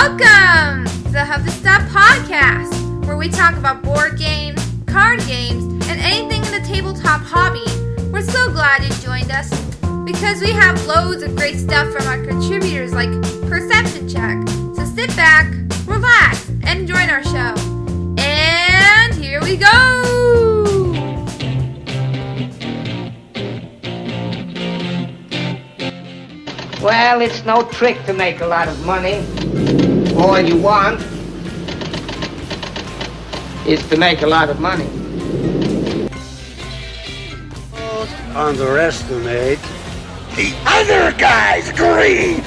Welcome to the Huff-In-Stuff podcast, where we talk about board games, card games, and anything in the tabletop hobby. We're so glad you joined us, because we have loads of great stuff from our contributors like Perception Check. So sit back, relax, and join our show. And here we go! Well, it's no trick to make a lot of money. All you want is to make a lot of money. Don't underestimate the other guy's greed.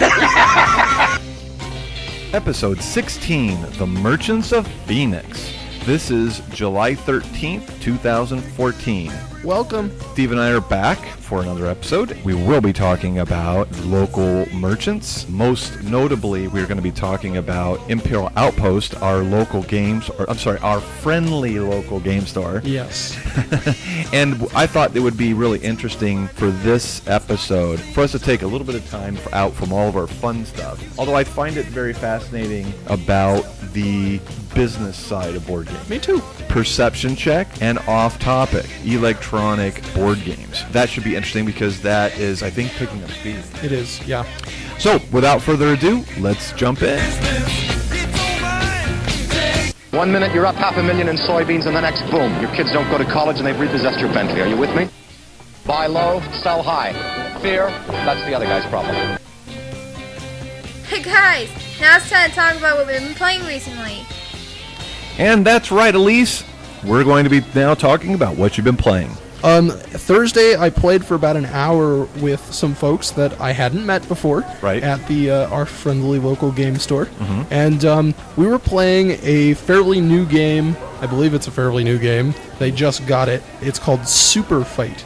Episode 16, The Merchants of Phoenix. This is July 13th, 2014. Welcome. Steve and I are back for another episode. We will be talking about local merchants. Most notably, we're going to be talking about Imperial Outpost, our friendly local game store. Yes. And I thought it would be really interesting for this episode for us to take a little bit of time out from all of our fun stuff. Although I find it very fascinating about the business side of board games. Me too. Perception Check and off-topic electronic board games. That should be interesting because that is, I think, picking up speed. It is, yeah. So, without further ado, let's jump in. 1 minute you're up $500,000 in soybeans, and the next, boom, your kids don't go to college and they've repossessed your Bentley. Are you with me? Buy low, sell high. Fear, that's the other guy's problem. Hey guys, now it's time to talk about what we've been playing recently. And that's right, Elise. We're going to be now talking about what you've been playing. Thursday, I played for about an hour with some folks that I hadn't met before. Right. At the our friendly local game store. Mm-hmm. And we were playing a fairly new game. I believe it's a fairly new game. They just got it. It's called Super Fight.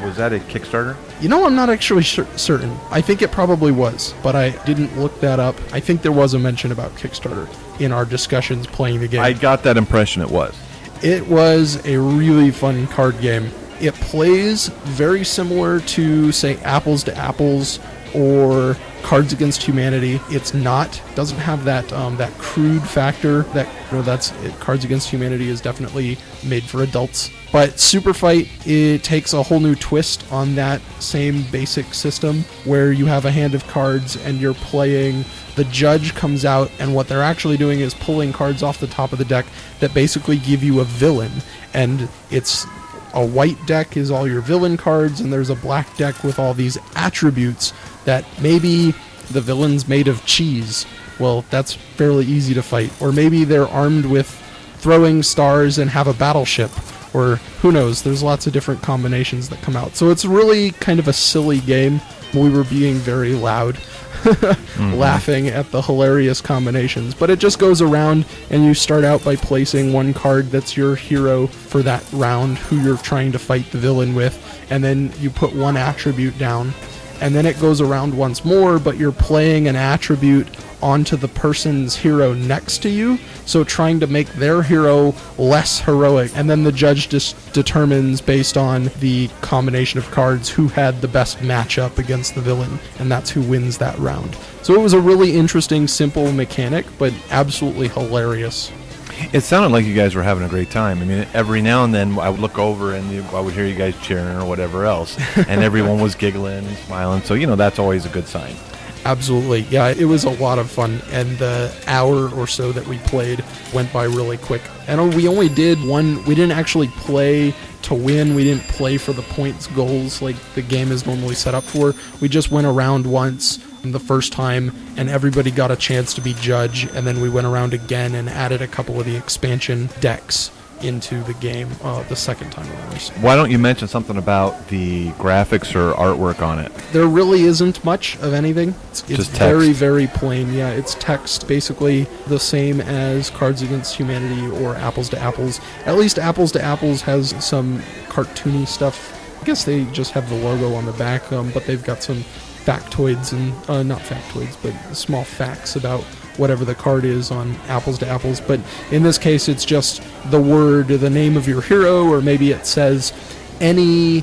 Was that a Kickstarter? You know, I'm not actually certain. I think it probably was, but I didn't look that up. I think there was a mention about Kickstarter in our discussions playing the game. I got that impression it was. It was a really fun card game. It plays very similar to, say, Apples to Apples or Cards Against Humanity. It's not, doesn't have that that crude factor. Cards Against Humanity is definitely made for adults. But Super Fight, it takes a whole new twist on that same basic system where you have a hand of cards and you're playing. The judge comes out, and what they're actually doing is pulling cards off the top of the deck that basically give you a villain. And it's a white deck is all your villain cards, and there's a black deck with all these attributes that maybe the villain's made of cheese. Well, that's fairly easy to fight. Or maybe they're armed with throwing stars and have a battleship. Or who knows, there's lots of different combinations that come out. So it's really kind of a silly game. We were being very loud. Laughing at the hilarious combinations, but it just goes around and you start out by placing one card that's your hero for that round, who you're trying to fight the villain with, and then you put one attribute down, and then it goes around once more, but you're playing an attribute onto the person's hero next to you, so trying to make their hero less heroic, and then the judge just determines based on the combination of cards who had the best matchup against the villain, and that's who wins that round. So it was a really interesting, simple mechanic, but absolutely hilarious. It sounded like you guys were having a great time. I mean, every now and then I would look over and I would hear you guys cheering or whatever else, and everyone was giggling and smiling, so that's always a good sign. Absolutely. Yeah, it was a lot of fun, and the hour or so that we played went by really quick. And we only did one. We didn't actually play to win. We didn't play for the points goals like the game is normally set up for. We just went around once the first time, and everybody got a chance to be judge, and then we went around again and added a couple of the expansion decks into the game the second time around. Why don't you mention something about the graphics or artwork on it? There really isn't much of anything. It's just very, text. very plain. Yeah, it's text, basically the same as Cards Against Humanity or Apples to Apples. At least Apples to Apples has some cartoony stuff. I guess they just have the logo on the back, but they've got some factoids and not factoids, but small facts about whatever the card is on Apples to Apples. But in this case, it's just the name of your hero, or maybe it says any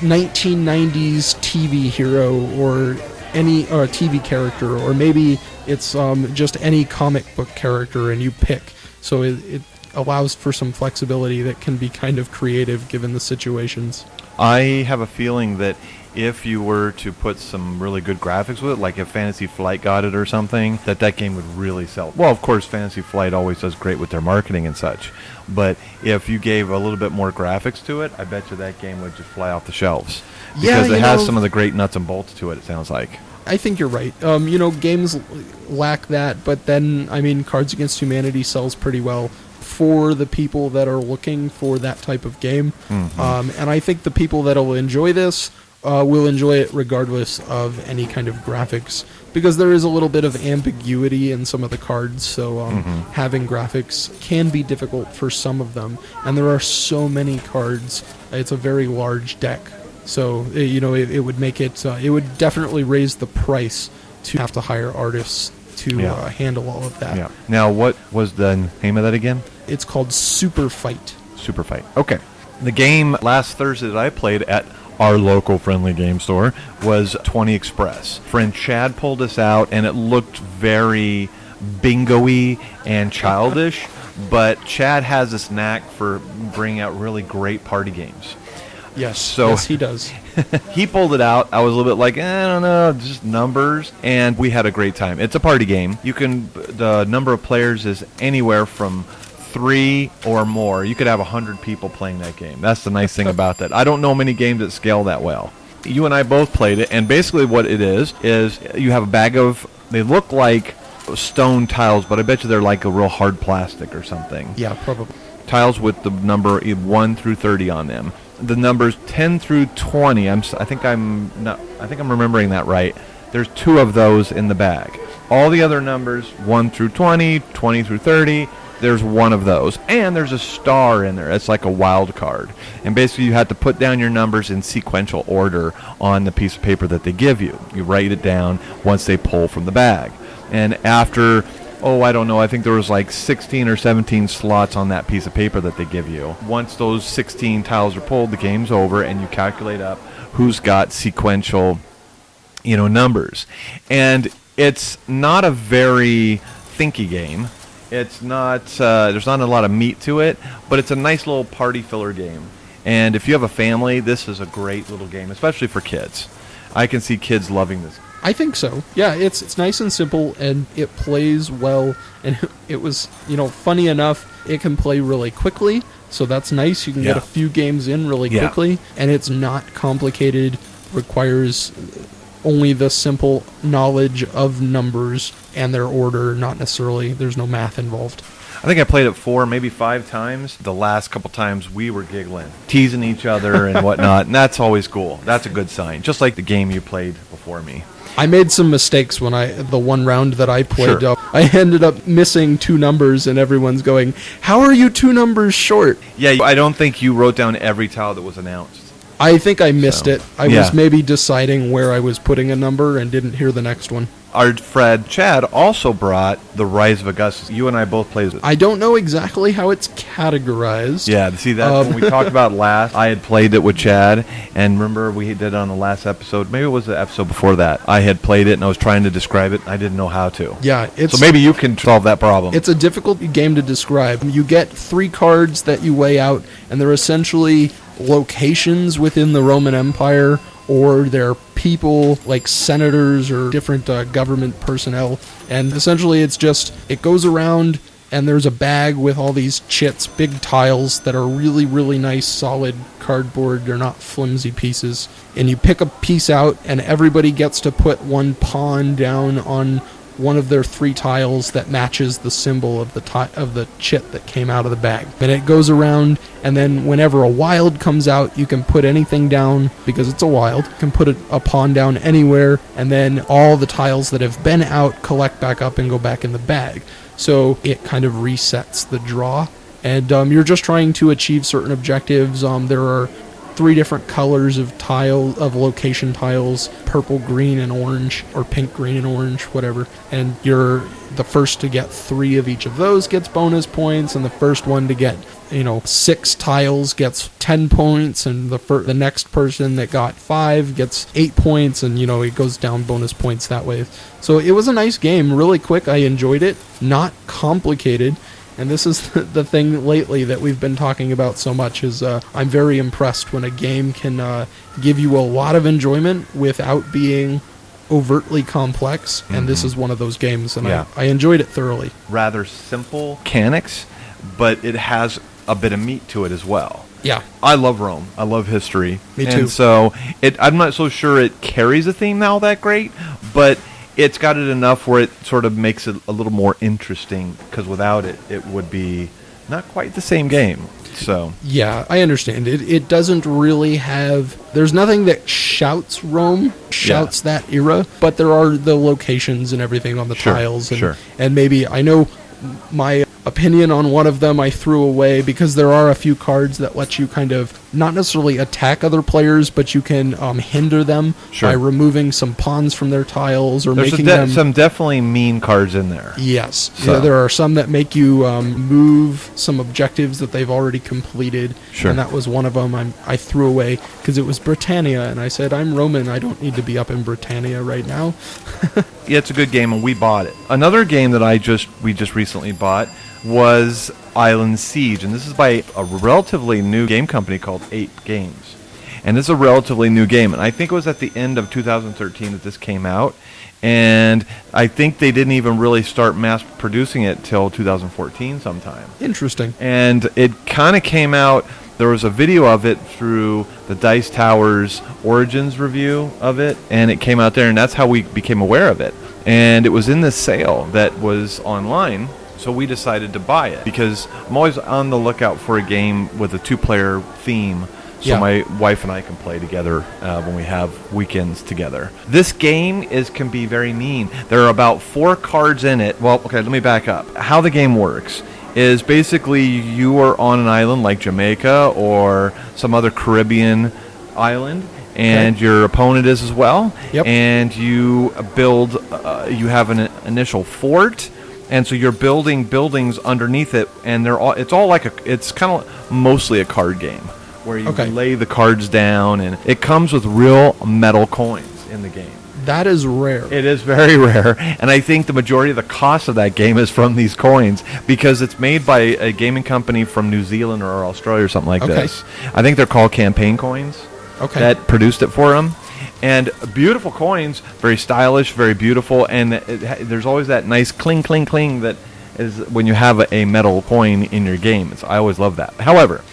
1990s TV hero or any TV character, or maybe it's just any comic book character, and you pick. So it allows for some flexibility that can be kind of creative given the situations. I have a feeling that if you were to put some really good graphics with it, like if Fantasy Flight got it or something, that game would really sell. Well, of course, Fantasy Flight always does great with their marketing and such, but if you gave a little bit more graphics to it, I bet you that game would just fly off the shelves. Because it has some of the great nuts and bolts to it sounds like. I think you're right. Games lack that, but then, Cards Against Humanity sells pretty well for the people that are looking for that type of game. Mm-hmm. And I think the people that will enjoy this will enjoy it regardless of any kind of graphics, because there is a little bit of ambiguity in some of the cards, so having graphics can be difficult for some of them. And there are so many cards. It's a very large deck. So, it would make it, it would definitely raise the price to have to hire artists to handle all of that. Yeah. Now, what was the name of that again? It's called Super Fight. Super Fight. Okay. The game last Thursday that I played at our local friendly game store was 20 Express. Friend Chad pulled us out, and it looked very bingo-y and childish, but Chad has this knack for bringing out really great party games. Yes, yes, he does. He pulled it out. I was a little bit like, I don't know, just numbers. And we had a great time. It's a party game. The number of players is anywhere from 3 or more. You could have 100 people playing that game. That's the nice thing about that. I don't know many games that scale that well. You and I both played it, and basically what it is you have a bag of, they look like stone tiles, but I bet you they're like a real hard plastic or something. Yeah, probably. Tiles with the number 1 through 30 on them. The numbers 10 through 20, I think I'm remembering that right. There's 2 of those in the bag. All the other numbers, 1 through 20, 20 through 30, there's 1 of those. And there's a star in there. It's like a wild card. And basically you have to put down your numbers in sequential order on the piece of paper that they give you. You write it down once they pull from the bag. And after, I don't know, I think there was like 16 or 17 slots on that piece of paper that they give you. Once those 16 tiles are pulled, the game's over, and you calculate up who's got sequential, numbers. And it's not a very thinky game. It's not, there's not a lot of meat to it, but it's a nice little party filler game. And if you have a family, this is a great little game, especially for kids. I can see kids loving this. I think so. Yeah, it's nice and simple, and it plays well. And it was, funny enough, it can play really quickly, so that's nice. You can get a few games in really quickly, and it's not complicated, requires only the simple knowledge of numbers and their order, not necessarily, there's no math involved. I think I played it 4, maybe 5 times. The last couple times we were giggling, teasing each other and whatnot, and that's always cool. That's a good sign, just like the game you played before me. I made some mistakes when the one round that I played. Sure. I ended up missing 2 numbers, and everyone's going, "How are you 2 numbers short?" Yeah, I don't think you wrote down every tile that was announced. I think I missed it. I was maybe deciding where I was putting a number and didn't hear the next one. Our friend Chad also brought The Rise of Augustus. You and I both played it. I don't know exactly how it's categorized. Yeah, see that when we talked about last, I had played it with Chad, and remember we did it on the last episode. Maybe it was the episode before that. I had played it and I was trying to describe it. And I didn't know how to. Yeah, so maybe you can solve that problem. It's a difficult game to describe. You get 3 cards that you weigh out, and they're essentially locations within the Roman Empire, or they're people like senators or different government personnel. And essentially it goes around, and there's a bag with all these chits, big tiles that are really, really nice, solid cardboard. They're not flimsy pieces. And you pick a piece out, and everybody gets to put 1 pawn down on one of their 3 tiles that matches the symbol of the chit that came out of the bag. And it goes around, and then whenever a wild comes out, you can put anything down, because it's a wild. You can put a pawn down anywhere, and then all the tiles that have been out collect back up and go back in the bag. So it kind of resets the draw, and you're just trying to achieve certain objectives. There are 3 different colors of location tiles, purple, green, and orange, or pink, green, and orange, whatever. And you're the first to get 3 of each of those gets bonus points, and the first one to get 6 tiles gets 10 points, and the next person that got 5 gets 8 points, and it goes down bonus points that way. So it was a nice game, really quick. I enjoyed it, not complicated. And this is the thing lately that we've been talking about so much is I'm very impressed when a game can give you a lot of enjoyment without being overtly complex. And this is one of those games, and I enjoyed it thoroughly. Rather simple mechanics, but it has a bit of meat to it as well. Yeah. I love Rome. I love history. Me too. And so I'm not so sure it carries a theme all that great, but it's got it enough where it sort of makes it a little more interesting, because without it, it would be not quite the same game. So yeah, I understand. It doesn't really have... There's nothing that shouts Rome, shouts that era, but there are the locations and everything on the tiles. And maybe, I know my opinion on one of them I threw away because there are a few cards that let you kind of not necessarily attack other players, but you can hinder them by removing some pawns from their tiles or making them... some definitely mean cards in there. Yes. So. Yeah, there are some that make you move some objectives that they've already completed, and that was one of them I threw away because it was Britannia, and I said, I'm Roman, I don't need to be up in Britannia right now. Yeah, it's a good game, and we bought it. Another game that we just recently bought was Island Siege, and this is by a relatively new game company called 8 Games. And this is a relatively new game, and I think it was at the end of 2013 that this came out, and I think they didn't even really start mass producing it till 2014 sometime. Interesting. And it kind of came out, there was a video of it through the Dice Tower's Origins review of it, and it came out there, and that's how we became aware of it. And it was in this sale that was online, so we decided to buy it because I'm always on the lookout for a game with a 2-player theme, so my wife and I can play together when we have weekends together. This game can be very mean. There are about 4 cards in it. Well, okay, let me back up. How the game works is basically you are on an island like Jamaica or some other Caribbean island, and your opponent is as well. Yep. And you build, you have an initial fort, and so you're building buildings underneath it, and it's kind of mostly a card game where you lay the cards down, and it comes with real metal coins in the game. That is rare. It is very rare, and I think the majority of the cost of that game is from these coins because it's made by a gaming company from New Zealand or Australia or something like this. I think they're called Campaign Coins. That produced it for them. And beautiful coins, very stylish, very beautiful, and there's always that nice cling, cling, cling that is when you have a metal coin in your game. I always love that. However,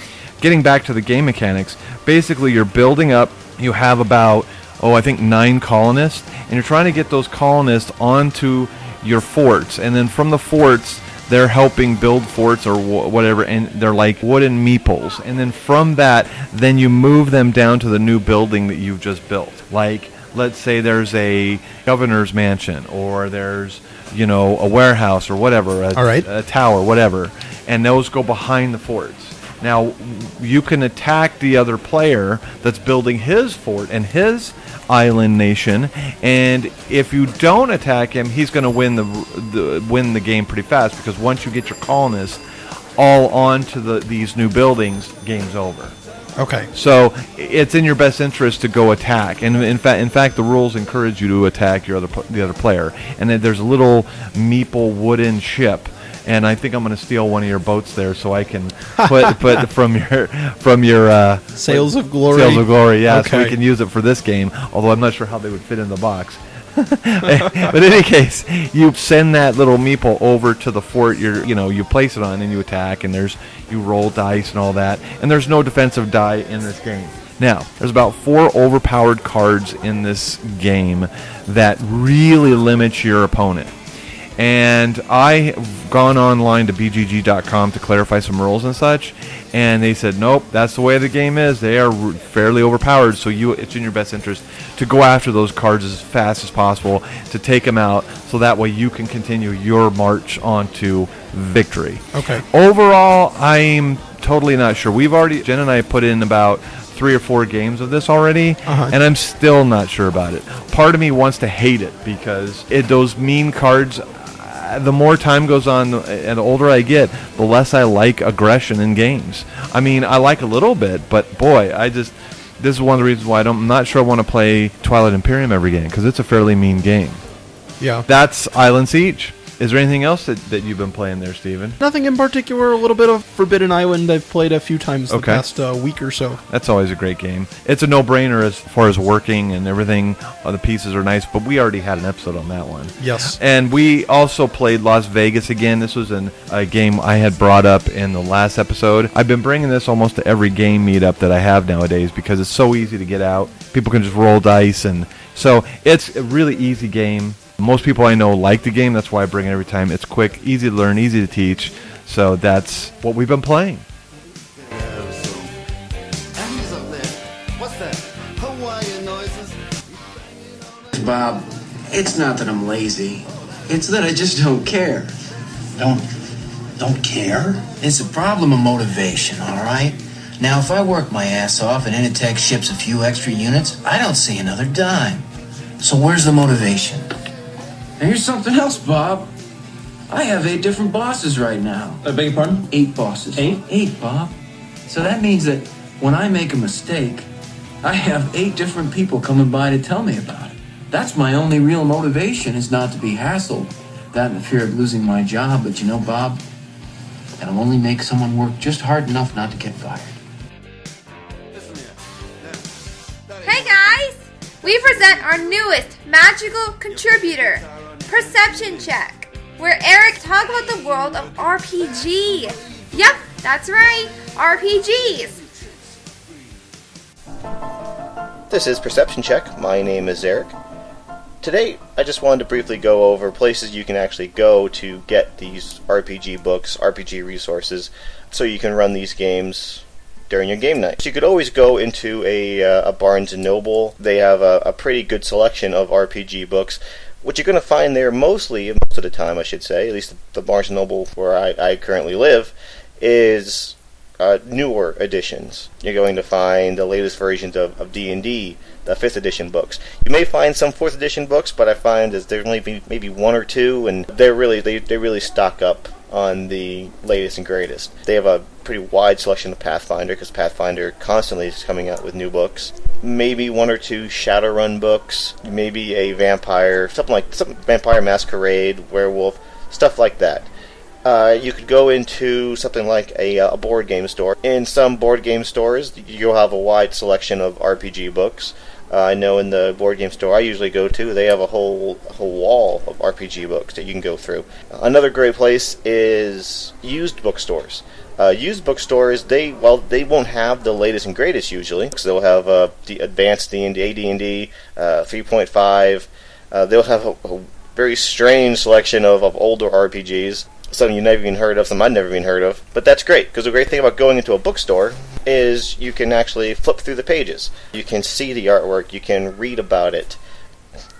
getting back to the game mechanics, basically you're building up, you have about, I think 9 colonists, and you're trying to get those colonists onto your forts, and then from the forts, they're helping build forts or whatever, and they're like wooden meeples. And then from that, then you move them down to the new building that you've just built. Like, let's say there's a governor's mansion, or there's, a warehouse or whatever, a tower, whatever. And those go behind the forts. Now, you can attack the other player that's building his fort and his island nation, and if you don't attack him, he's going to win the game pretty fast, because once you get your colonists all onto these new buildings, game's over. Okay. So it's in your best interest to go attack, and in fact, the rules encourage you to attack the other player. And then there's a little meeple wooden ship. And I think I'm going to steal one of your boats there, so I can put from your Sails of Glory. Sails of Glory, yeah. So we can use it for this game. Although I'm not sure how they would fit in the box. But in any case, you send that little meeple over to the fort. You place it on, and you attack. And you roll dice and all that. And there's no defensive die in this game. Now, there's about 4 overpowered cards in this game that really limit your opponent. And I've gone online to bgg.com to clarify some rules and such, and they said, nope, that's the way the game is. They are fairly overpowered, so it's in your best interest to go after those cards as fast as possible, to take them out, so that way you can continue your march on to victory. Okay. Overall, I'm totally not sure. Jen and I put in about 3 or 4 games of this already, and I'm still not sure about it. Part of me wants to hate it because those mean cards, the more time goes on and the older I get, the less I like aggression in games. I mean, I like a little bit, but boy, this is one of the reasons why I'm not sure I want to play Twilight Imperium every game, because it's a fairly mean game. Yeah. That's Island Siege. Is there anything else that you've been playing there, Steven? Nothing in particular. A little bit of Forbidden Island I've played a few times the past week or so. That's always a great game. It's a no-brainer as far as working and everything. The pieces are nice, but we already had an episode on that one. Yes. And we also played Las Vegas again. This was a game I had brought up in the last episode. I've been bringing this almost to every game meetup that I have nowadays because it's so easy to get out. People can just roll dice, and so it's a really easy game. Most people I know like the game. That's why I bring it every time. It's quick, easy to learn, easy to teach. So that's what we've been playing. Bob, it's not that I'm lazy. It's that I just don't care. Don't care? It's a problem of motivation, all right? Now, if I work my ass off and Initech ships a few extra units, I don't see another dime. So where's the motivation? And here's something else, Bob. I have 8 different bosses right now. I beg your pardon? 8 bosses. 8? 8, Bob. So that means that when I make a mistake, I have 8 different people coming by to tell me about it. That's my only real motivation, is not to be hassled. That and the fear of losing my job. But you know, Bob, that'll only make someone work just hard enough not to get fired. Hey guys! We present our newest magical contributor, Perception Check, where Eric talks about the world of RPG. Yep, that's right, RPGs. This is Perception Check. My name is Eric. Today, I just wanted to briefly go over places you can actually go to get these RPG books, RPG resources, so you can run these games during your game night. You could always go into a Barnes & Noble. They have a pretty good selection of RPG books. What you're going to find there most of the time, I should say, at least the Barnes & Noble where I currently live, is newer editions. You're going to find the latest versions of D&D, the 5th edition books. You may find some 4th edition books, but I find there's only maybe 1 or 2, and they really stock up on the latest and greatest. They have a pretty wide selection of Pathfinder, because Pathfinder constantly is coming out with new books. Maybe 1 or 2 Shadowrun books, maybe a vampire, something Vampire Masquerade, Werewolf, stuff like that. You could go into something like a board game store. In some board game stores, you'll have a wide selection of RPG books. I know in the board game store I usually go to, they have a whole wall of RPG books that you can go through. Another great place is used bookstores. Used bookstores, they won't have the latest and greatest usually. So they'll have the advanced D&D, AD&D, 3.5. They'll have a very strange selection of older RPGs. Some you've never even heard of, some I've never even heard of. But that's great, because the great thing about going into a bookstore is you can actually flip through the pages. You can see the artwork, you can read about it.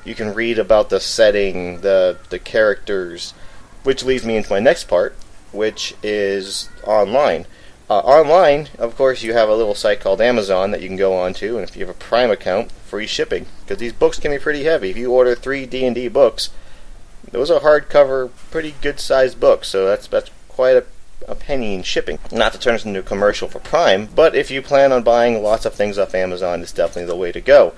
You can read about the setting, the characters, which leads me into my next part, which is online. Online, of course, you have a little site called Amazon that you can go on to, and if you have a Prime account, free shipping, because these books can be pretty heavy. If you order 3 D&D books, those are hardcover, pretty good-sized books, so that's quite a penny in shipping. Not to turn this into a commercial for Prime, but if you plan on buying lots of things off Amazon, it's definitely the way to go.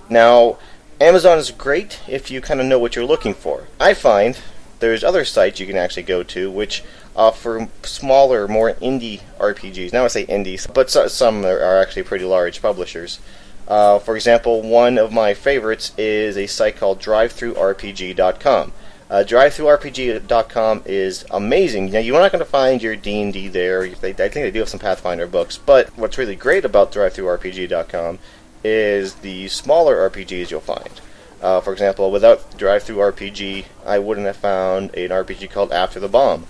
Now, Amazon is great if you kind of know what you're looking for. I find there's other sites you can actually go to which offer smaller, more indie RPGs. Now I say indie, but some are actually pretty large publishers. For example, one of my favorites is a site called DriveThruRPG.com. DriveThruRPG.com is amazing. Now, you're not going to find your D&D there. I think they do have some Pathfinder books, but what's really great about DriveThruRPG.com is the smaller RPGs you'll find. For example, without DriveThruRPG, I wouldn't have found an RPG called After the Bomb.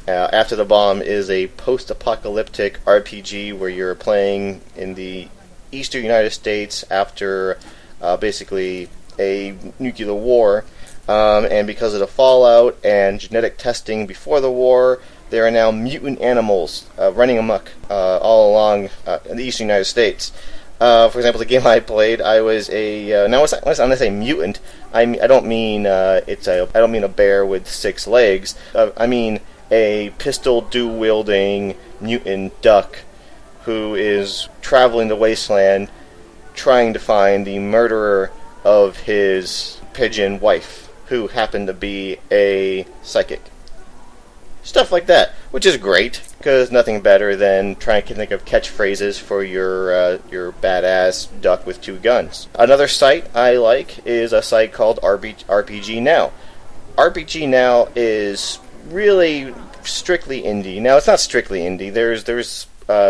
After the Bomb is a post-apocalyptic RPG where you're playing in the eastern United States after basically a nuclear war. And because of the fallout and genetic testing before the war, there are now mutant animals running amok all along in the eastern United States. For example, the game I played, I was a now when I say mutant, I don't mean I don't mean a bear with 6 legs. I mean a pistol dual-wielding mutant duck who is traveling the wasteland trying to find the murderer of his pigeon wife, who happened to be a psychic. Stuff like that, which is great, because nothing better than trying to think of catchphrases for your badass duck with 2 guns. Another site I like is a site called RPG Now. RPG Now is really strictly indie. Now, it's not strictly indie.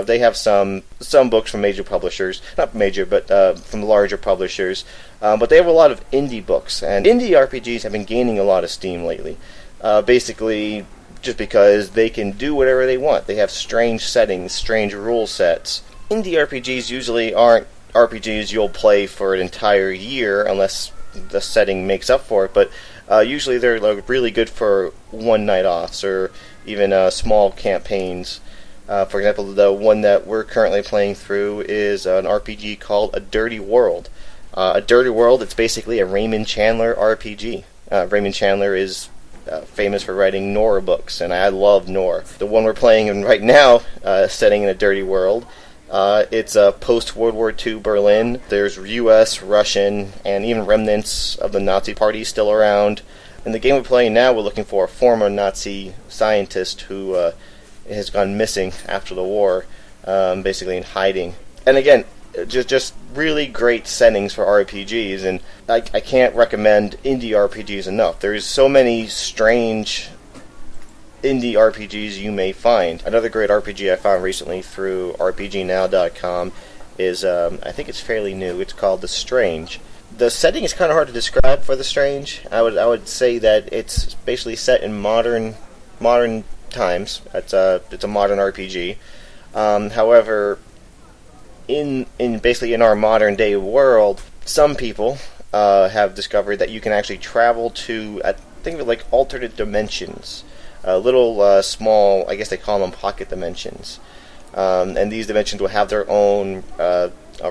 They have some books from major publishers, not major, but from larger publishers. But they have a lot of indie books, and indie RPGs have been gaining a lot of steam lately. Basically, just because they can do whatever they want. They have strange settings, strange rule sets. Indie RPGs usually aren't RPGs you'll play for an entire year unless the setting makes up for it, but usually they're really good for one-night-offs or even small campaigns. For example, the one that we're currently playing through is an RPG called A Dirty World. A Dirty World, it's basically a Raymond Chandler RPG. Raymond Chandler is famous for writing Nora books, and I love Nora. The one we're playing in right now, setting in a dirty world, it's post-World War II Berlin. There's U.S., Russian, and even remnants of the Nazi Party still around. In the game we're playing now, we're looking for a former Nazi scientist who has gone missing after the war, basically in hiding. And again, just really great settings for RPGs, and I can't recommend indie RPGs enough. There's so many strange indie RPGs you may find. Another great RPG I found recently through RPGnow.com is, I think it's fairly new, it's called The Strange. The setting is kind of hard to describe for The Strange. I would say that it's basically set in modern times. It's a modern RPG. However, in our modern day world, some people have discovered that you can actually travel to, I think of it like alternate dimensions, little small, I guess they call them pocket dimensions, and these dimensions will have their own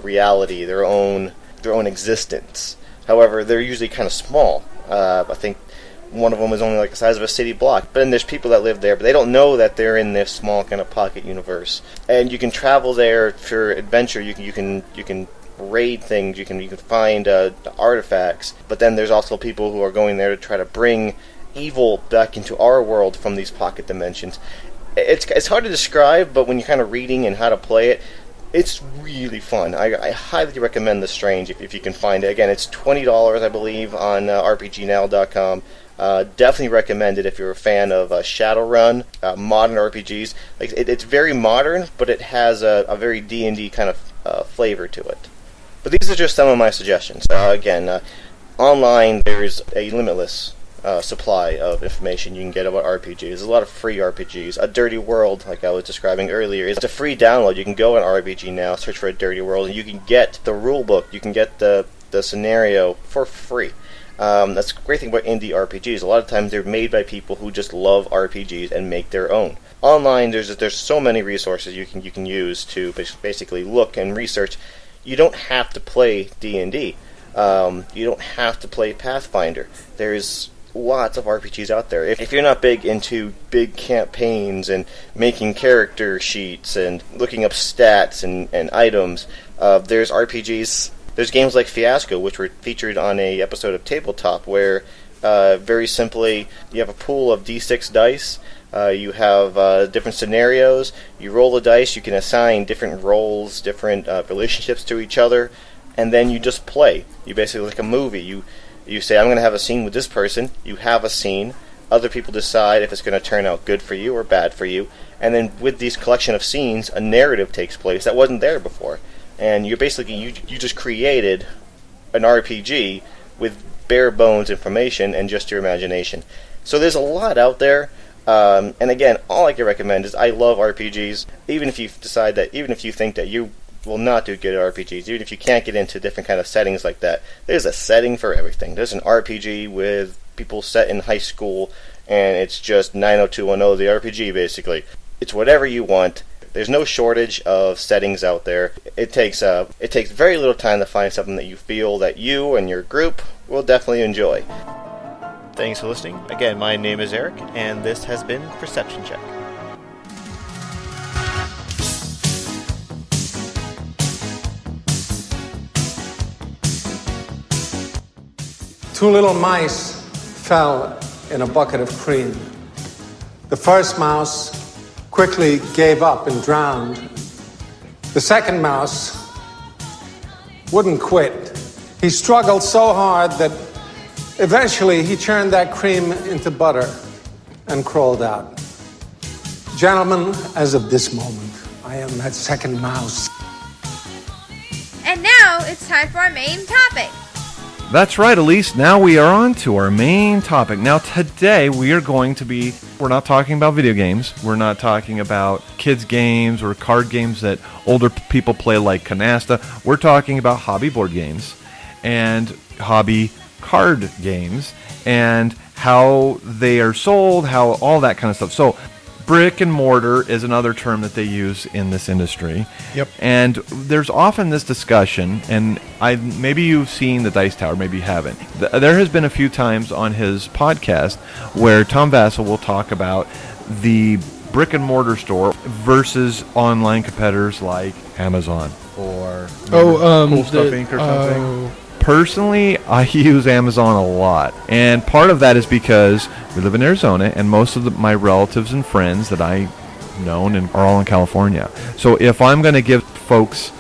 reality, their own existence. However, they're usually kind of small. I think one of them is only like the size of a city block. But then there's people that live there, but they don't know that they're in this small kind of pocket universe. And you can travel there for adventure. You can raid things. You can find artifacts. But then there's also people who are going there to try to bring evil back into our world from these pocket dimensions. It's hard to describe, but when you're kind of reading and how to play it, it's really fun. I highly recommend The Strange if you can find it. Again, it's $20, I believe, on RPGnow.com. Definitely recommend it if you're a fan of Shadowrun, modern RPGs. Like it's very modern, but it has a very D&D kind of flavor to it. But these are just some of my suggestions. Again, online there's a limitless supply of information you can get about RPGs. There's a lot of free RPGs. A Dirty World, like I was describing earlier, is a free download. You can go on RPG Now, search for A Dirty World, and you can get the rule book, you can get the scenario for free. That's the great thing about indie RPGs. A lot of times they're made by people who just love RPGs and make their own. Online, there's so many resources you can use to basically look and research. You don't have to play D&D. You don't have to play Pathfinder. There's lots of RPGs out there. If you're not big into big campaigns and making character sheets and looking up stats and items, there's RPGs. There's games like Fiasco, which were featured on a episode of Tabletop, where very simply you have a pool of D6 dice. You have different scenarios. You roll the dice. You can assign different roles, different relationships to each other, and then you just play. You basically like a movie. You say, I'm going to have a scene with this person. You have a scene. Other people decide if it's going to turn out good for you or bad for you. And then with these collection of scenes, a narrative takes place that wasn't there before. And you're basically, you just created an RPG with bare bones information and just your imagination. So there's a lot out there. And again, all I can recommend is I love RPGs. Even if you think that you will not do good at RPGs, even if you can't get into different kind of settings like that, there's a setting for everything. There's an RPG with people set in high school, and it's just 90210 the RPG, basically. It's whatever you want. There's no shortage of settings out there. It takes very little time to find something that you feel that you and your group will definitely enjoy. Thanks for listening. Again, my name is Eric, and this has been Perception Check. Two little mice fell in a bucket of cream. The first mouse quickly gave up and drowned. The second mouse wouldn't quit. He struggled so hard that eventually he churned that cream into butter and crawled out. Gentlemen, as of this moment, I am that second mouse. And now it's time for our main topic. That's right, Elise. Now we are on to our main topic. Now today we're not talking about video games. We're not talking about kids games or card games that older people play like canasta. We're talking about hobby board games and hobby card games and how they are sold, how all that kind of stuff. So brick and mortar is another term that they use in this industry. Yep. And there's often this discussion, and maybe you've seen the Dice Tower, maybe you haven't. There has been a few times on his podcast where Tom Vassell will talk about the brick and mortar store versus online competitors like Amazon or Cool Stuff Inc. or something. Personally, I use Amazon a lot, and part of that is because we live in Arizona, and most of my relatives and friends that I know and are all in California. So if I'm going to give folks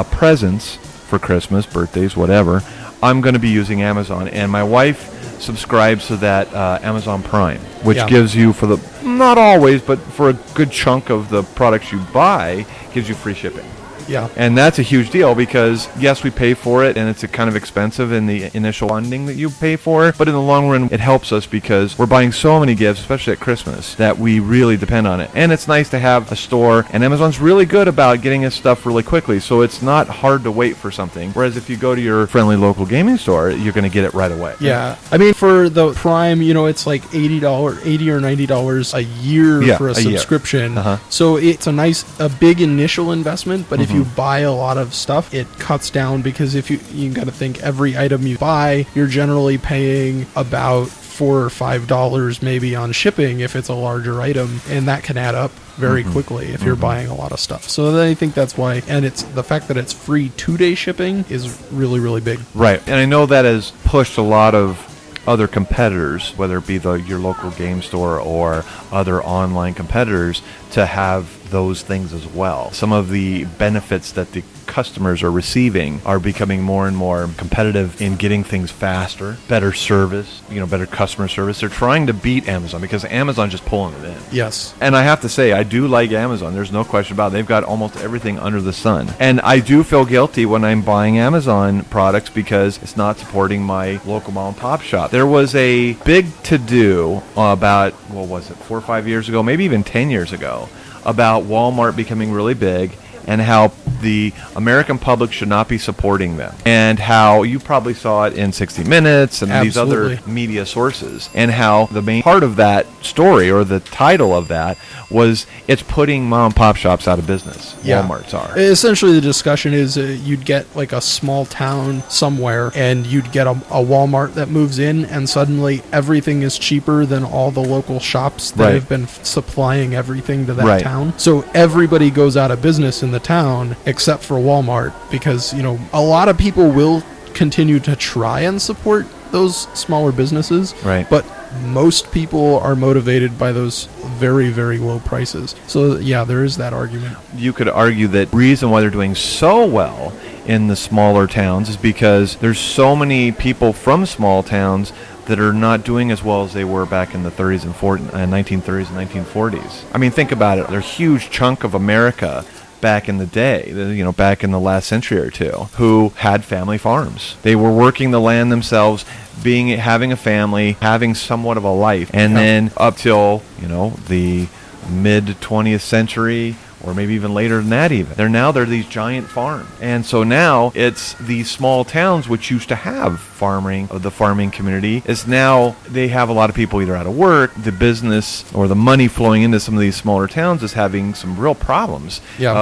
presents for Christmas, birthdays, whatever, I'm going to be using Amazon, and my wife subscribes to that Amazon Prime, which gives you, not always, but for a good chunk of the products you buy, gives you free shipping. Yeah. And that's a huge deal because, yes, we pay for it, and it's kind of expensive in the initial funding that you pay for, but in the long run, it helps us because we're buying so many gifts, especially at Christmas, that we really depend on it. And it's nice to have a store, and Amazon's really good about getting us stuff really quickly, so it's not hard to wait for something. Whereas if you go to your friendly local gaming store, you're going to get it right away. Yeah. I mean, for the Prime, it's like $80 or $90 a year for a subscription. So it's a big initial investment, but if you buy a lot of stuff, it cuts down because if you got to think every item you buy, you're generally paying about $4 or $5 maybe on shipping if it's a larger item, and that can add up very quickly if you're buying a lot of stuff. So I think that's why, and it's the fact that it's free 2-day shipping is really, really big. Right, and I know that has pushed a lot of other competitors, whether it be your local game store or other online competitors, to have those things as well. Some of the benefits that the customers are receiving are becoming more and more competitive in getting things faster, better service, better customer service. They're trying to beat Amazon because Amazon's just pulling it in. Yes. And I have to say, I do like Amazon. There's no question about it. They've got almost everything under the sun. And I do feel guilty when I'm buying Amazon products because it's not supporting my local mom and pop shop. There was a big to-do about, 4 or 5 years ago, maybe even 10 years ago, about Walmart becoming really big and how the American public should not be supporting them, and how you probably saw it in 60 Minutes and these other media sources, and how the main part of that story, or the title of that, was it's putting mom and pop shops out of business. Walmarts are. Essentially, the discussion is you'd get like a small town somewhere, and you'd get a Walmart that moves in, and suddenly everything is cheaper than all the local shops that have been supplying everything to that town. So everybody goes out of business in the town except for Walmart, because a lot of people will continue to try and support those smaller businesses, but most people are motivated by those very, very low prices. So there is that argument. You could argue that the reason why they're doing so well in the smaller towns is because there's so many people from small towns that are not doing as well as they were back in the 30s and 1930s and 1940s. I mean, think about it. They're a huge chunk of America back in the day, back in the last century or two, who had family farms. They were working the land themselves, having a family, having somewhat of a life. And then up till, the mid-20th century, or maybe even later than that even, they're these giant farms. And so now it's these small towns which used to have farming community is now they have a lot of people either out of work, the business or the money flowing into some of these smaller towns is having some real problems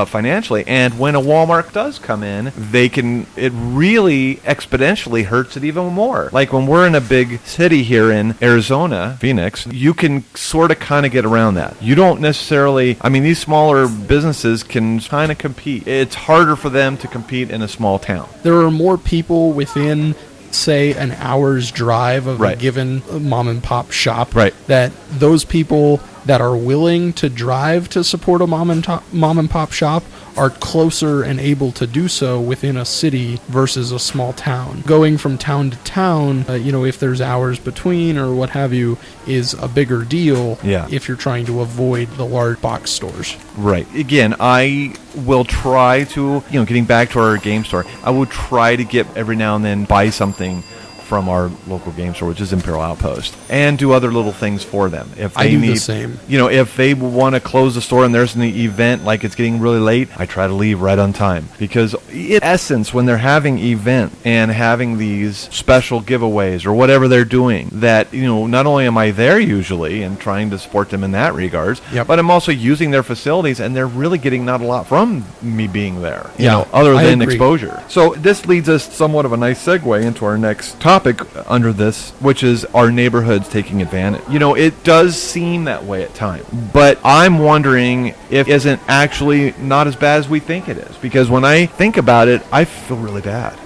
financially. And when a Walmart does come in, it really exponentially hurts it even more. Like when we're in a big city here in Arizona, Phoenix, you can sort of kind of get around that. You don't necessarily, these smaller businesses can kind of compete. It's harder for them to compete in a small town. There are more people within, say, an hour's drive of a given mom and pop shop, that those people that are willing to drive to support a mom and pop shop are closer and able to do so within a city versus a small town. Going from town to town, if there's hours between or what have you, is a bigger deal if you're trying to avoid the large box stores. Right. Again, I will try to, getting back to our game store, I will try to get every now and then buy something from our local game store, which is Imperial Outpost, and do other little things for them. If they the same. If they want to close the store and there's an event, like it's getting really late, I try to leave right on time. Because in essence, when they're having event and having these special giveaways or whatever they're doing, that, not only am I there usually and trying to support them in that regards, but I'm also using their facilities and they're really getting not a lot from me being there, other than exposure. So this leads us somewhat of a nice segue into our next topic under this, which is our neighborhoods taking advantage. It does seem that way at times, but I'm wondering if it isn't actually not as bad as we think it is, because when I think about it, I feel really bad.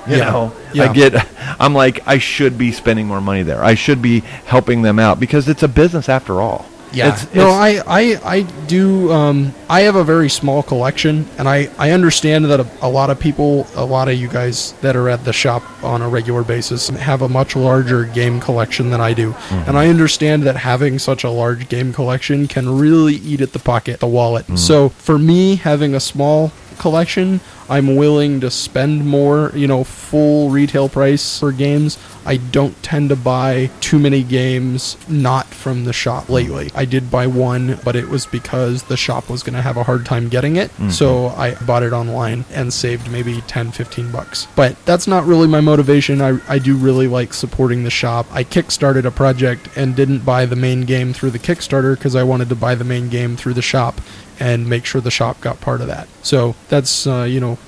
I'm like, I should be spending more money there. I should be helping them out because it's a business after all. Yeah. I do. I have a very small collection, and I understand that a lot of people, a lot of you guys that are at the shop on a regular basis have a much larger game collection than I do. Mm-hmm. And I understand that having such a large game collection can really eat at the wallet. Mm-hmm. So for me, having a small collection, I'm willing to spend more, full retail price for games. I don't tend to buy too many games not from the shop lately. I did buy one, but it was because the shop was going to have a hard time getting it. Mm-hmm. So I bought it online and saved maybe $10-15. But that's not really my motivation. I do really like supporting the shop. I kickstarted a project and didn't buy the main game through the Kickstarter because I wanted to buy the main game through the shop and make sure the shop got part of that. So that's,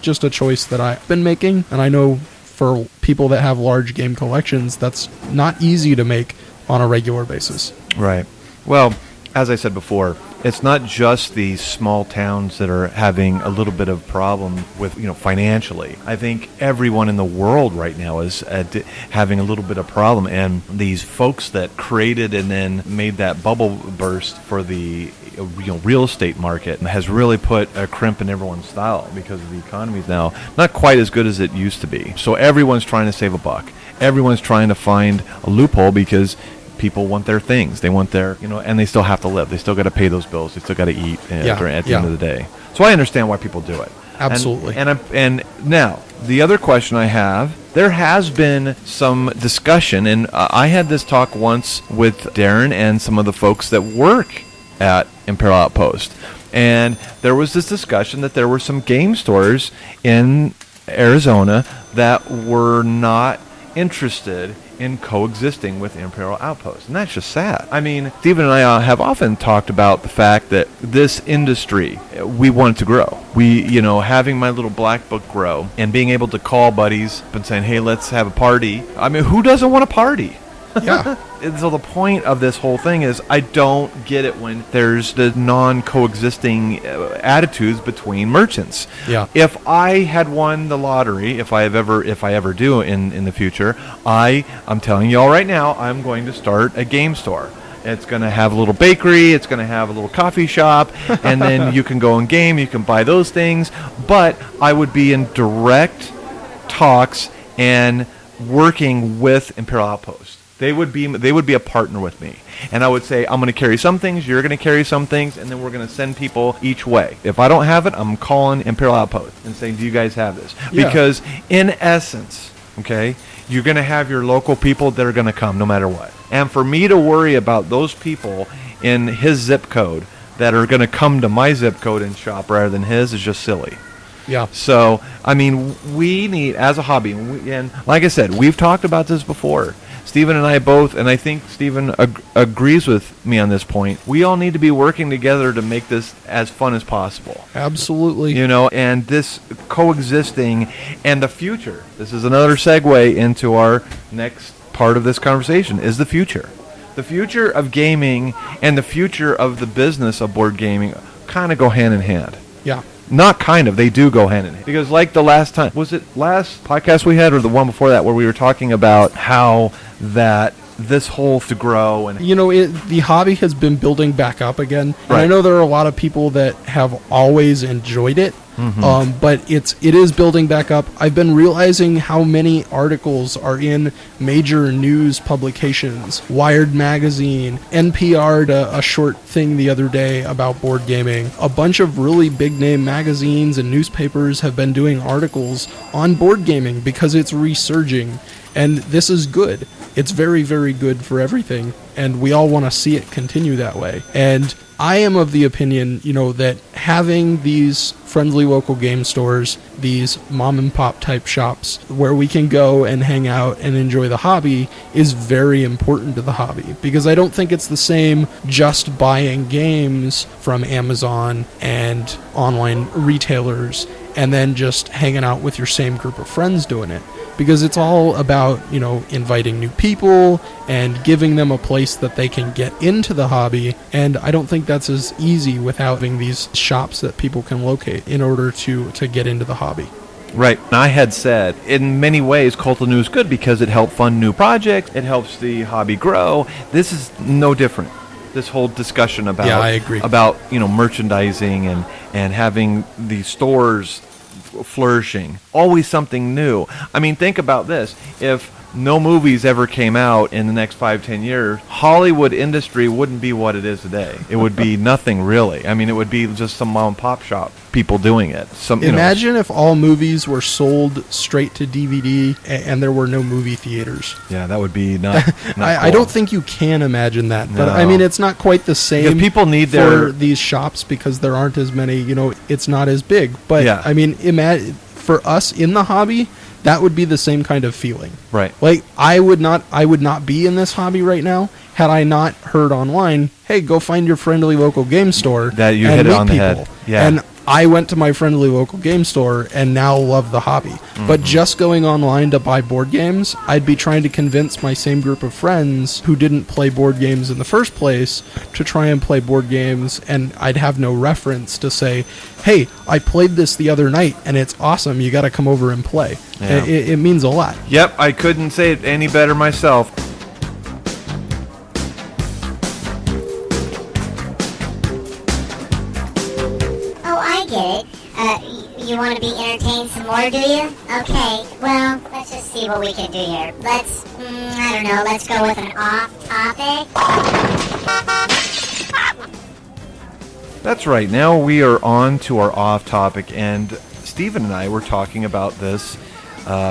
just a choice that I've been making. And I know for people that have large game collections, that's not easy to make on a regular basis. Right. Well, as I said before, it's not just these small towns that are having a little bit of problem with, financially. I think everyone in the world right now is having a little bit of problem. And these folks that created and then made that bubble burst for the real estate market has really put a crimp in everyone's style because of the economy is now not quite as good as it used to be. So everyone's trying to save a buck. Everyone's trying to find a loophole because people want their things. They want their, and they still have to live. They still got to pay those bills. They still got to eat at the end of the day. So I understand why people do it. Absolutely. And now, the other question I have, there has been some discussion, and I had this talk once with Darren and some of the folks that work at Imperial Outpost. And there was this discussion that there were some game stores in Arizona that were not interested in coexisting with Imperial Outpost. And that's just sad. Stephen and I have often talked about the fact that this industry, we want it to grow. We, having my little black book grow and being able to call buddies and saying, hey, let's have a party. Who doesn't want a party? Yeah. And so the point of this whole thing is I don't get it when there's the non-coexisting attitudes between merchants. Yeah. If I had won the lottery, if I ever do in the future, I'm telling you all right now, I'm going to start a game store. It's going to have a little bakery. It's going to have a little coffee shop. And then you can go and game. You can buy those things. But I would be in direct talks and working with Imperial Outpost. They would be a partner with me. And I would say, I'm going to carry some things, you're going to carry some things, and then we're going to send people each way. If I don't have it, I'm calling Imperial Outpost and saying, do you guys have this? Yeah. Because in essence, okay, you're going to have your local people that are going to come no matter what. And for me to worry about those people in his zip code that are going to come to my zip code and shop rather than his is just silly. Yeah. So, I mean, we need, as a hobby, and like I said, we've talked about this before. Stephen and I both, and I think Stephen agrees with me on this point, we all need to be working together to make this as fun as possible. Absolutely. You know, and this coexisting and the future, this is another segue into our next part of this conversation, is the future. The future of gaming and the future of the business of board gaming kind of go hand in hand. Yeah. Not kind of, they do go hand in hand. Because like the last time, was it last podcast we had or the one before that where we were talking about how that this whole to grow and you know the hobby has been building back up again. And right. I know there are a lot of people that have always enjoyed it, but it is building back up. I've been realizing how many articles are in major news publications, Wired magazine, NPR'd a short thing the other day about board gaming. A bunch of really big name magazines and newspapers have been doing articles on board gaming because it's resurging. And this is good. It's very, very good for everything. And we all want to see it continue that way. And I am of the opinion, that having these friendly local game stores, these mom and pop type shops where we can go and hang out and enjoy the hobby is very important to the hobby. Because I don't think it's the same just buying games from Amazon and online retailers and then just hanging out with your same group of friends doing it. Because it's all about, inviting new people and giving them a place that they can get into the hobby. And I don't think that's as easy without having these shops that people can locate in order to get into the hobby. Right. I had said, in many ways, Cult of New is good because it helps fund new projects. It helps the hobby grow. This is no different. This whole discussion about, I agree. About merchandising and having the stores flourishing. Always something new. I mean, think about this. If no movies ever came out in the next 5-10 years, Hollywood industry wouldn't be what it is today. It would be nothing really. I mean, it would be just some mom and pop shop people doing it. Imagine if all movies were sold straight to DVD and there were no movie theaters. Yeah, that would be not cool. I don't think you can imagine that. But No. I mean, it's not quite the same because people need for these shops because there aren't as many, it's not as big. But yeah. I mean, for us in the hobby, that would be the same kind of feeling. Right. Like I would not be in this hobby right now had I not heard online, hey, go find your friendly local game store. That you and hit it meet on the people. head. Yeah. And I went to my friendly local game store and now love the hobby. But just going online to buy board games, I'd be trying to convince my same group of friends who didn't play board games in the first place to try and play board games, and I'd have no reference to say, hey, I played this the other night and it's awesome, you got to come over and play. Yeah. It means a lot. Yep, I couldn't say it any better myself. Get it. You want to be entertained some more, do you? Okay, well, let's just see what we can do here. Let's go with an off-topic. That's right. Now we are on to our off-topic, and Stephen and I were talking about this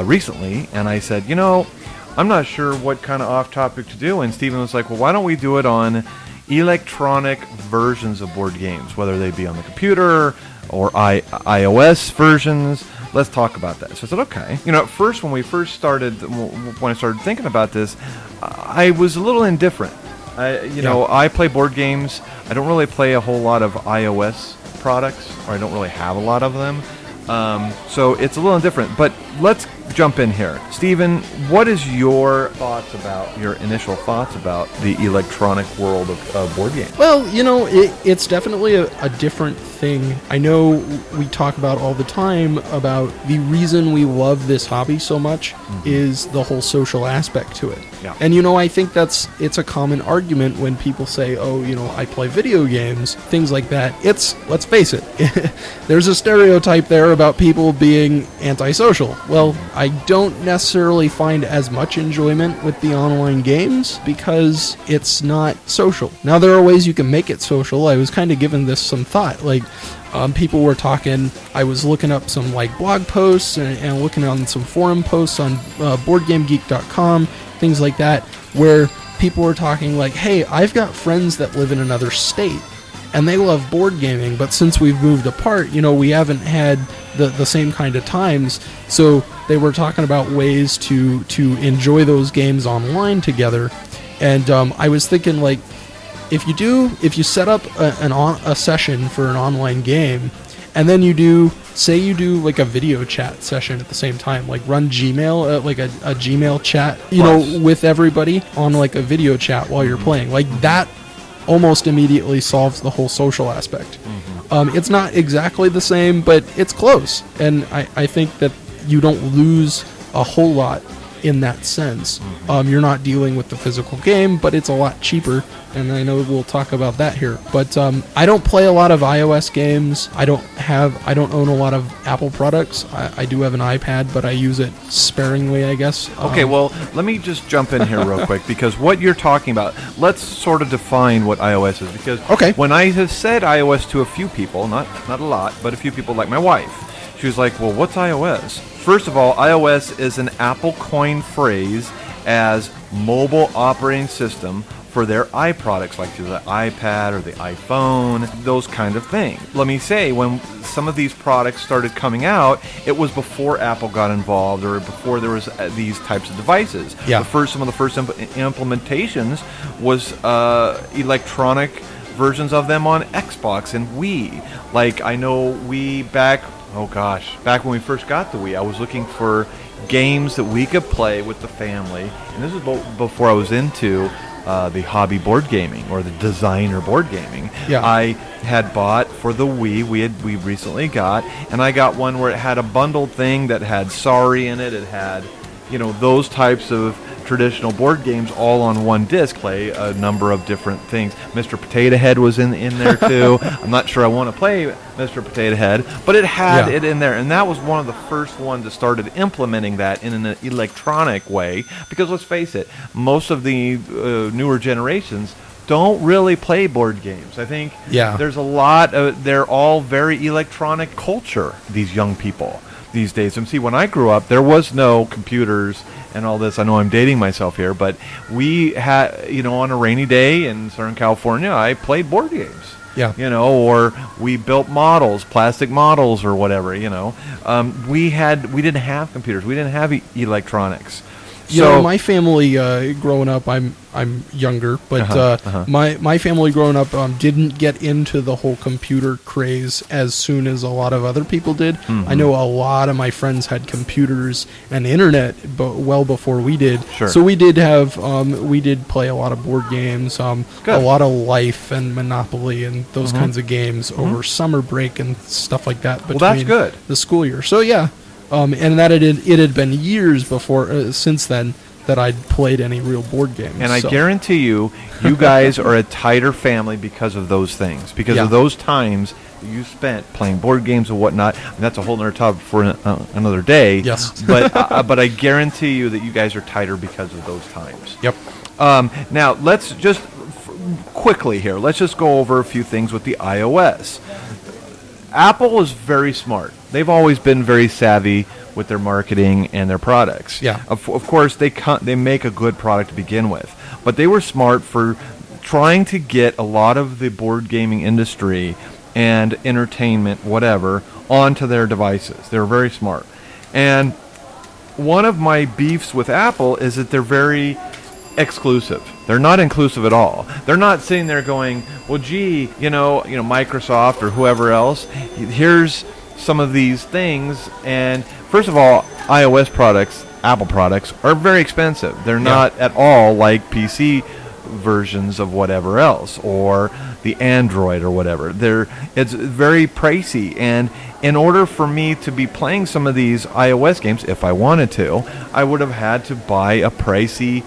recently, and I said, I'm not sure what kind of off-topic to do, and Stephen was like, well, why don't we do it on electronic versions of board games, whether they be on the computer or iOS versions. Let's talk about that. So I said, okay. At first, when I started thinking about this, I was a little indifferent. I play board games. I don't really play a whole lot of iOS products, or I don't really have a lot of them. So it's a little indifferent. But let's jump in here. Stephen, what is your initial thoughts about the electronic world of board games? Well, it's definitely a different thing. I know we talk about all the time about the reason we love this hobby so much is the whole social aspect to it. Yeah. And, I think it's a common argument when people say, I play video games, things like that. Let's face it, there's a stereotype there about people being antisocial. Well, I don't necessarily find as much enjoyment with the online games because it's not social. Now, there are ways you can make it social. I was kind of giving this some thought. People were talking, I was looking up some blog posts and looking on some forum posts on BoardGameGeek.com, things like that, where people were talking hey, I've got friends that live in another state, and they love board gaming, but since we've moved apart, we haven't had the same kind of times. So they were talking about ways to enjoy those games online together. And I was thinking, like, if you set up a session for an online game, and then you do like a video chat session at the same time, like run Gmail, like a Gmail chat, with everybody on like a video chat while you're playing, like that almost immediately solves the whole social aspect. It's not exactly the same, but it's close, and I think that you don't lose a whole lot in that sense. You're not dealing with the physical game, but it's a lot cheaper, and I know we'll talk about that here. But I don't play a lot of iOS games. I don't own a lot of Apple products. I do have an iPad, but I use it sparingly, I guess. Okay, well, let me just jump in here real quick, because what you're talking about, let's sort of define what iOS is, because when I have said iOS to a few people, not a lot, but a few people like my wife, she was like, well, what's iOS? First of all, iOS is an Apple coined phrase as mobile operating system for their iProducts, like the iPad or the iPhone, those kind of things. Let me say, when some of these products started coming out, it was before Apple got involved, or before there was these types of devices. Yeah. Some of the first implementations was electronic versions of them on Xbox and Wii. Like, I know back when we first got the Wii, I was looking for games that we could play with the family, and this was before I was into the hobby board gaming or the designer board gaming. Yeah. I had bought for the Wii, we recently got, and I got one where it had a bundled thing that had Sorry in it. It had, those types of traditional board games all on one disc, play a number of different things. Mr. Potato Head was in there too. I'm not sure I want to play Mr. Potato Head, but it had it in there, and that was one of the first ones that started implementing that in an electronic way, because let's face it, most of the newer generations don't really play board games. I think there's a lot of, they're all very electronic culture, these young people these days. And see, when I grew up, there was no computers and all this. I know I'm dating myself here, but we had, on a rainy day in Southern California, I played board games. Yeah. Or we built models, plastic models or whatever, we didn't have computers. We didn't have electronics. My family growing up, I'm younger, but my family growing up didn't get into the whole computer craze as soon as a lot of other people did. I know a lot of my friends had computers and internet well before we did. Sure. So we did play a lot of board games, a lot of Life and Monopoly and those kinds of games over summer break and stuff like that between that's good. the school year. So yeah. And that it had been years before, since then, that I'd played any real board games. And I guarantee you guys are a tighter family because of those things, because of those times that you spent playing board games and whatnot. And that's a whole other topic for another day. Yes. but I guarantee you that you guys are tighter because of those times. Yep. Now, let's just quickly here, let's just go over a few things with the iOS. Apple is very smart. They've always been very savvy with their marketing and their products. Yeah. Of course, they make a good product to begin with, but they were smart for trying to get a lot of the board gaming industry and entertainment, whatever, onto their devices. They're very smart. And one of my beefs with Apple is that they're very exclusive. They're not inclusive at all. They're not sitting there going, well, gee, Microsoft or whoever else, here's some of these things. And first of all, iOS products, Apple products, are very expensive. They're not at all like PC versions of whatever else, or the Android or whatever. It's very pricey, and in order for me to be playing some of these iOS games, if I wanted to, I would have had to buy a pricey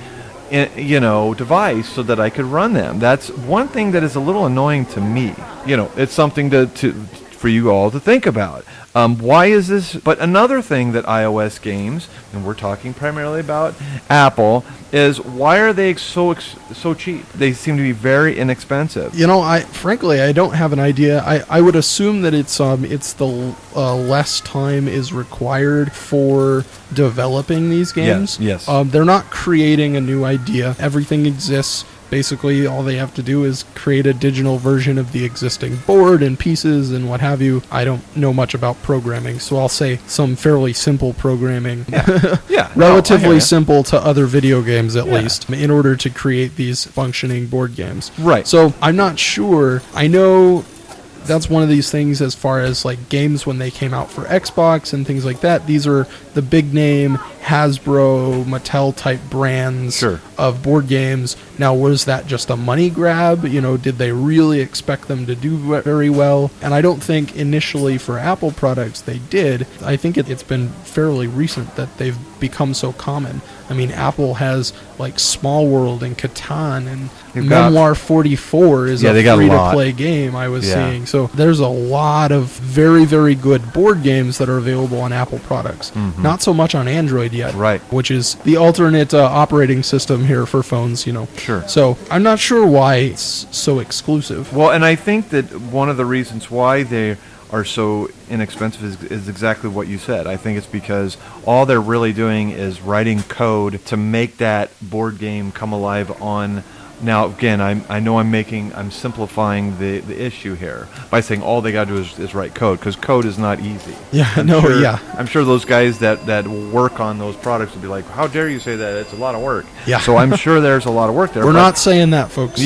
device so that I could run them. That's one thing that is a little annoying to me. It's something for you all to think about. Why is this? But another thing that iOS games, and we're talking primarily about Apple, is why are they so cheap? They seem to be very inexpensive. Frankly, I don't have an idea. I would assume that it's the less time is required for developing these games. Yes. They're not creating a new idea. Everything exists. Basically, all they have to do is create a digital version of the existing board and pieces and what have you. I don't know much about programming, so I'll say some fairly simple programming. Yeah. Relatively simple to other video games, at least, in order to create these functioning board games. Right. So I'm not sure. I know that's one of these things as far as like games when they came out for Xbox and things like that. These are the big name Hasbro, Mattel type brands of board games. Now, was that just a money grab? You know, did they really expect them to do very well? And I don't think initially for Apple products they did. I think it's been fairly recent that they've become so common. I mean, Apple has like Small World and Catan, and Memoir 44 is a free-to-play game I was seeing. So there's a lot of very, very good board games that are available on Apple products. Not so much on Android yet, which is the alternate operating system here for phones, you know. So I'm not sure why it's so exclusive. Well, and I think that one of the reasons why they are so inexpensive is exactly what you said. I think it's because all they're really doing is writing code to make that board game come alive on. Now, again, I know I'm simplifying the issue here by saying all they got to do is write code, because code is not easy. I'm sure those guys that work on those products would be like, how dare you say that? It's a lot of work. So I'm sure there's a lot of work there. We're not saying that, folks.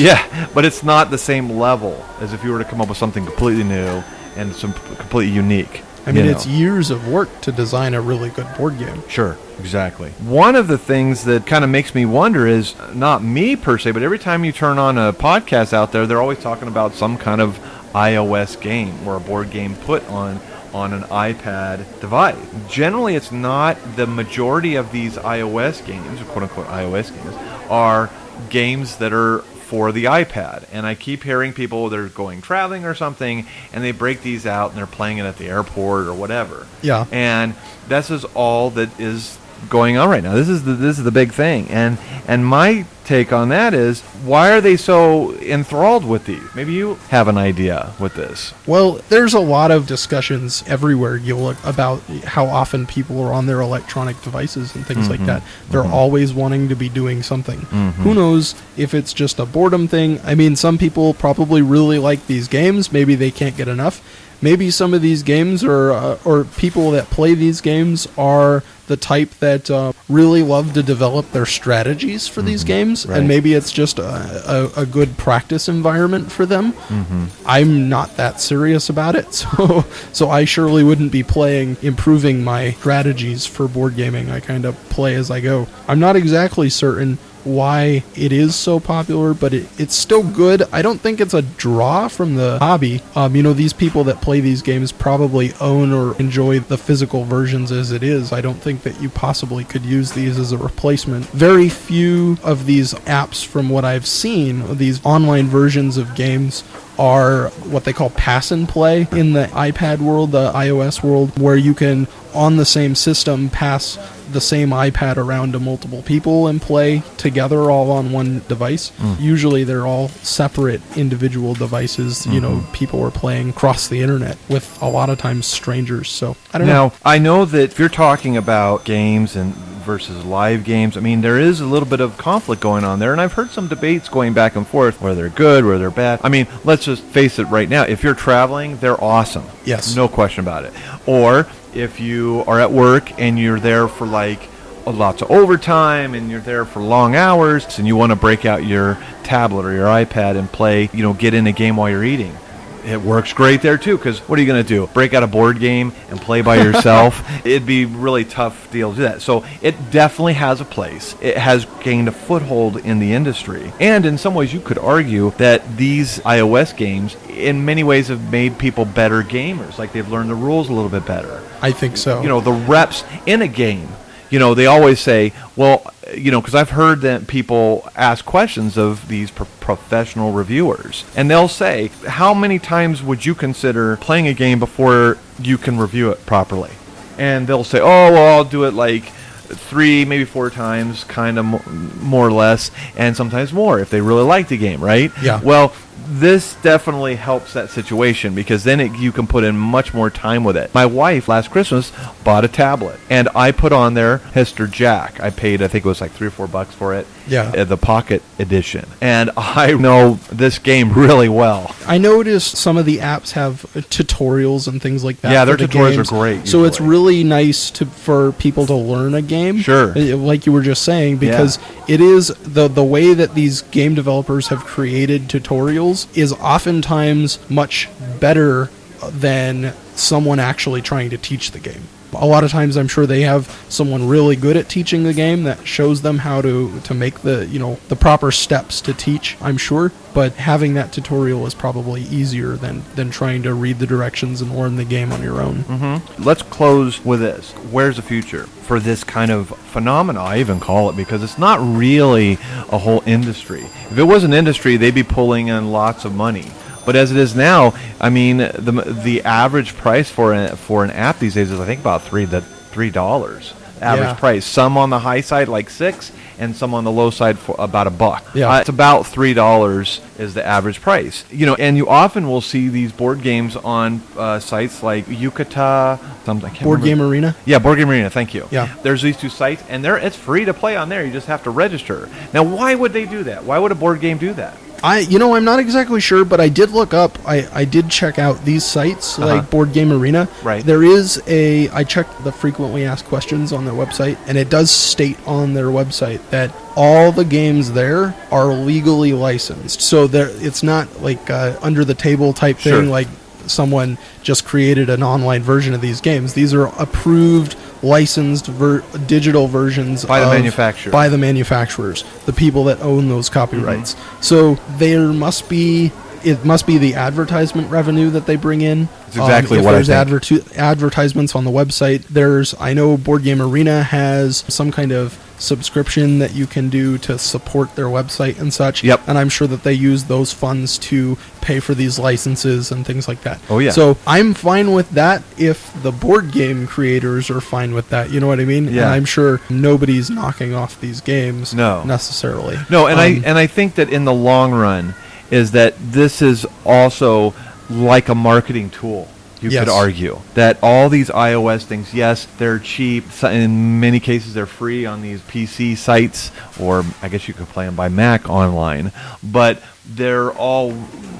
But it's not the same level as if you were to come up with something completely new and some completely unique. I mean, it's years of work to design a really good board game. Sure, exactly. One of the things that kind of makes me wonder is, not me per se, but every time you turn on a podcast out there, they're always talking about some kind of iOS game or a board game put on an iPad device. Generally, it's not. The majority of these iOS games, or quote-unquote iOS games, are games that are for the iPad. And I keep hearing people that are going traveling or something, and they break these out and they're playing it at the airport or whatever. And this is all that is going on right now. This is the big thing. And my take on that is, why are they so enthralled with these? Maybe you have an idea with this. Well, there's a lot of discussions everywhere you look about how often people are on their electronic devices and things like that. They're always wanting to be doing something. Who knows if it's just a boredom thing? I mean, some people probably really like these games. Maybe they can't get enough. Maybe some of these games or people that play these games are the type that really love to develop their strategies for these games, and maybe it's just a good practice environment for them. I'm not that serious about it, so I surely wouldn't be improving my strategies for board gaming. I kind of play as I go. I'm not exactly certain why it is so popular, but it's still good. I don't think it's a draw from the hobby. These people that play these games probably own or enjoy the physical versions as it is. I don't think that you possibly could use these as a replacement. Very few of these apps, from what I've seen, these online versions of games, are what they call pass and play in the iPad world, the iOS world, where you can, on the same system, pass the same iPad around to multiple people and play together all on one device. Usually they're all separate individual devices. People are playing across the internet with a lot of times strangers. So I don't know. Now, I know that if you're talking about games and versus live games, I mean, there is a little bit of conflict going on there, and I've heard some debates going back and forth, whether they're good, whether they're bad. I mean, let's just face it right now. If you're traveling, they're awesome. Yes. No question about it. Or if you are at work and you're there for like lots of overtime and you're there for long hours and you want to break out your tablet or your iPad and play, get in a game while you're eating, it works great there too, because what are you going to do? Break out a board game and play by yourself? It'd be a really tough deal to do that. So it definitely has a place. It has gained a foothold in the industry. And in some ways you could argue that these iOS games in many ways have made people better gamers. Like they've learned the rules a little bit better. I think so. The reps in a game. They always say, well, because I've heard that people ask questions of these professional reviewers, and they'll say, how many times would you consider playing a game before you can review it properly? And they'll say, oh, well, I'll do it like 3, maybe 4 times, kind of more or less, and sometimes more if they really like the game, right? Yeah. Well, this definitely helps that situation because then you can put in much more time with it. My wife last Christmas bought a tablet, and I put on there Mr. Jack. I paid, I think it was like $3 or $4 for it. Yeah. The Pocket Edition. And I know this game really well. I noticed some of the apps have tutorials and things like that. Yeah, their for the tutorials games. are great. So it's really nice for people to learn a game. Sure. Like you were just saying, because it is the way that these game developers have created tutorials is oftentimes much better than someone actually trying to teach the game. A lot of times I'm sure they have someone really good at teaching the game that shows them how to make the proper steps to teach, I'm sure. But having that tutorial is probably easier than trying to read the directions and learn the game on your own. Mm-hmm. Let's close with this. Where's the future for this kind of phenomena, I even call it, because it's not really a whole industry. If it was an industry, they'd be pulling in lots of money. But as it is now, I mean, the average price for an app these days is, I think, about $3 average price. Some on the high side like $6, and some on the low side for about $1. Yeah. It's about $3 is the average price. And you often will see these board games on sites like Yucata, something. I can't Board remember. Game Arena? Yeah, Board Game Arena. Thank you. Yeah. There's these two sites, and it's free to play on there. You just have to register. Now, why would they do that? Why would a board game do that? I'm not exactly sure, but I did look up. I did check out these sites like Board Game Arena. Right. There is I checked the frequently asked questions on their website, and it does state on their website that all the games there are legally licensed. So it's not like under the table type thing, Sure. like someone just created an online version of these games. These are approved, licensed digital versions by the manufacturer. By the manufacturers, the people that own those copyrights. So it must be the advertisement revenue that they bring in. That's exactly what I think. If there's advertisements on the website, I know Board Game Arena has some kind of subscription that you can do to support their website and such. Yep. And I'm sure that they use those funds to pay for these licenses and things like that. Oh, yeah. So I'm fine with that if the board game creators are fine with that. You know what I mean? Yeah. And I'm sure nobody's knocking off these games necessarily. No, and I think that in the long run is that this is also like a marketing tool. You could argue that all these iOS things, yes, they're cheap. In many cases, they're free on these PC sites, or I guess you could play them by Mac online. But they're all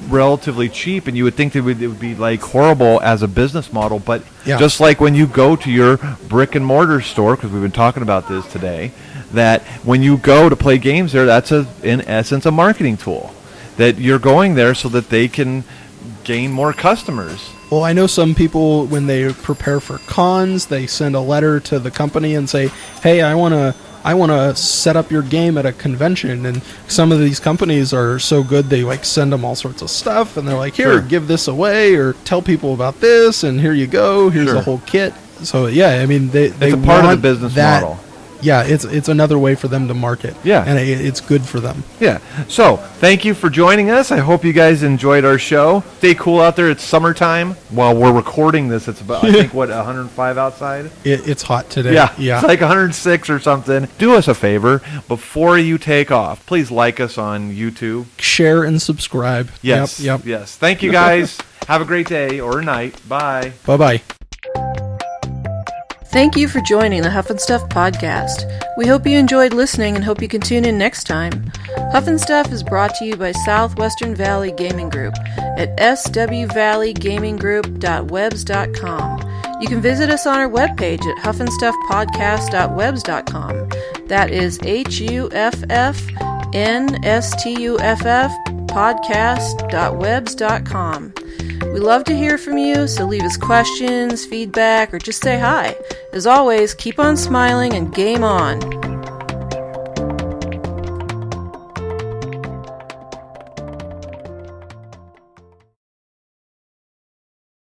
relatively cheap, and you would think it would be like horrible as a business model. But just like when you go to your brick-and-mortar store, because we've been talking about this today, that when you go to play games there, that's in essence a marketing tool. That you're going there so that they can gain more customers. Well, I know some people, when they prepare for cons, they send a letter to the company and say, hey, I want to set up your game at a convention. And some of these companies are so good, they send them all sorts of stuff, and they're like, here, give this away, or tell people about this, and here you go, here's the whole kit. So yeah, I mean, it's a part of the business model. Yeah, it's another way for them to market. Yeah. And it's good for them. Yeah. So, thank you for joining us. I hope you guys enjoyed our show. Stay cool out there. It's summertime. While we're recording this, it's about, I think, 105 outside? It's hot today. Yeah. It's like 106 or something. Do us a favor. Before you take off, please like us on YouTube. Share and subscribe. Yes. Yep. Yes. Thank you, guys. Have a great day or night. Bye. Bye-bye. Thank you for joining the Huff and Stuff podcast. We hope you enjoyed listening and hope you can tune in next time. Huff and Stuff is brought to you by Southwestern Valley Gaming Group at swvalleygamingsgroup.webs.com. You can visit us on our webpage at HuffInStuffPodcast.webs.com. That is HuffNStuff podcast.webs.com. We love to hear from you, so leave us questions, feedback, or just say hi. As always, keep on smiling and game on.